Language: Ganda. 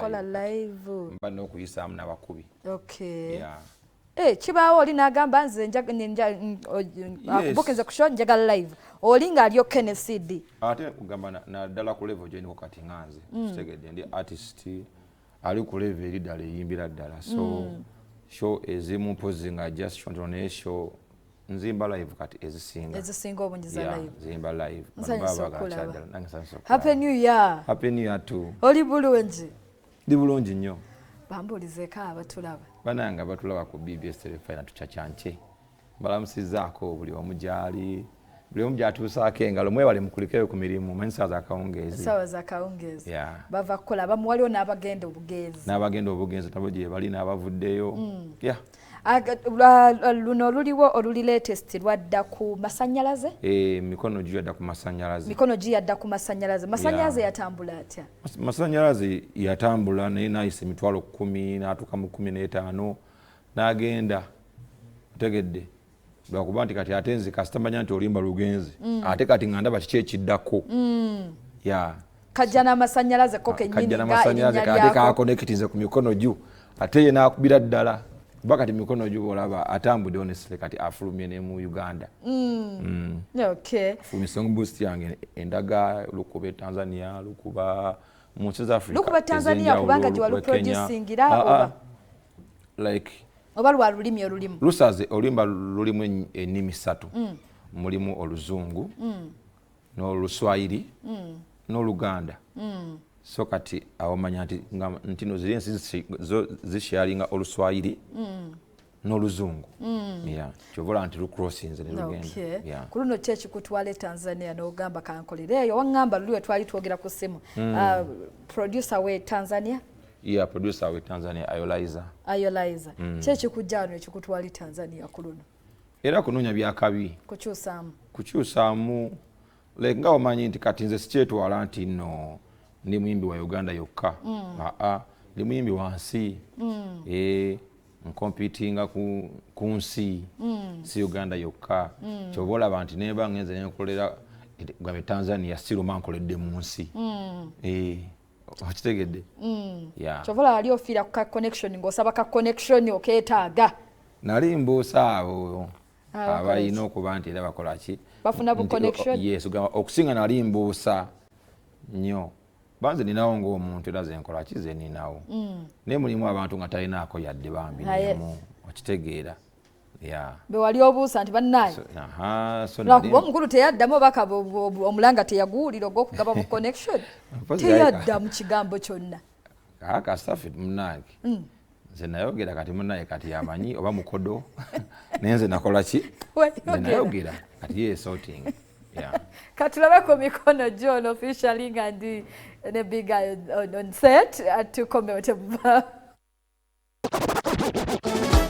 kola live mba n'okuyisaamu n'abakubi. Okay. Yeah. Kibaawo oli n'agamba nze akubukinze ku show njagala live oli ng'ali okkene CD. Ate kugamba naddala ku level gye niko kati nganze kitegedde ndi artist ali ku level eri ddala eyimbira ddala so show ezimu mpozi nga just shonto naye show nzimba live kati ezisinga obungi za live. Nzimba live. Happy New Year. Happy New Year too. Oli bulungi. Ndi bulungi nnyo. Bambulizeeko abatulaba. Bananga batulaba ku BBS Telefina tucacyanche. Balamusizaako buli omu gyali. Buli omu gyatuusaako engalo mwebale mukulikeyo ku mirimu manyi ssaawa za kawungeezi. Ssaawa za kawungeezi. Yeah. Bava kukola abamu waliwo n'abagenda obugenzi. N'abagenda obugenzi nabo gye bali n'abavuddeyo. Yeah. Luno luliwo oluli latest lwadda ku masanyalaze? Mikono gyo yadda ku masanyalaze. Mikono gyo yadda ku masanyalaze. Masanyalaze yatambula atya? Masanyalaze yatambula naye nayise emitwalo 10 n'atuuka mu 15 n'agenda otegedde lwakuba nti kati ate nze kasita manya nti olimba lugenzi ate kati nga ndaba kiki ekiddako. Kajja n'amasanyalaze ko kennyini nga erinnya lyako. Ate kakonekitinze ku mikono gyo ate ye n'akubira ddala. Bakati mikono gyo olaba atambudde honestly kati afulumye ne mu Uganda. Okay. Fumi song boost yange endaga lukuba Tanzania lukuba mu South Africa. Lukuba Tanzania kubanga gye walu producingira oba like oba lwa lulimi olulimu. Lusaze olimba lulimu ennimi 3. Mulimu oluzungu n'oluswahili n'oluganda. So kati awomanya nti no ziri ensi zisharinga oluswahili n'oluzungu. Yeah. Kyobola nti lucrossinze ne lugenda. Yeah. Ku luno kyeki kutwale Tanzania n'ogamba kankolereyo wangamba luliwe twali twogera ku simu. Producer we Tanzania? Yeah, producer we Tanzania Ayoliza. Kyeki kujjano ekikutwali Tanzania ku luno? Era kunoonya byakabi. Kukyusaamu. Like nga omanyi nti kati nze sikyetwala nti no ndi muyimbi wa Uganda yokka. Ndi muyimbi wa nsi. Nkompitinga ku nsi. Si Uganda yokka. Kyobola abantu neba ngenze nkolera gwe Tanzania siruma nkoledde mu nsi. Okitegedde? Yeah. Kyobola ali ofira ku connection ng'osaba ka connection okeetaaga. Nali mbuusa abo abayina okuba nti era bakola ki? Bafuna bu connection? Yes, okusinga nali mbuusa nnyo. Banze ninawo ng'omuntu era ze nkola ki ze ninawo. Naye mulimu abantu nga talinaako yadde bambi nemu okitegeera. Yeah. Be wali obuusa nti bannaye. So lwakuba omukulu teyaddamu baka omulanga teyaguwulira ogw'okugaba mu connection. Teyadda mu kigambo kyonna. Kasitafe munnange. Nze nayogera kati munnaye kati yamanyi oba mukodo. Nenze nakola ki? Nze nayogera kati ye sorting. Yeah. Katulabe ku mikono John officially nga ndi ne big on set at to comment.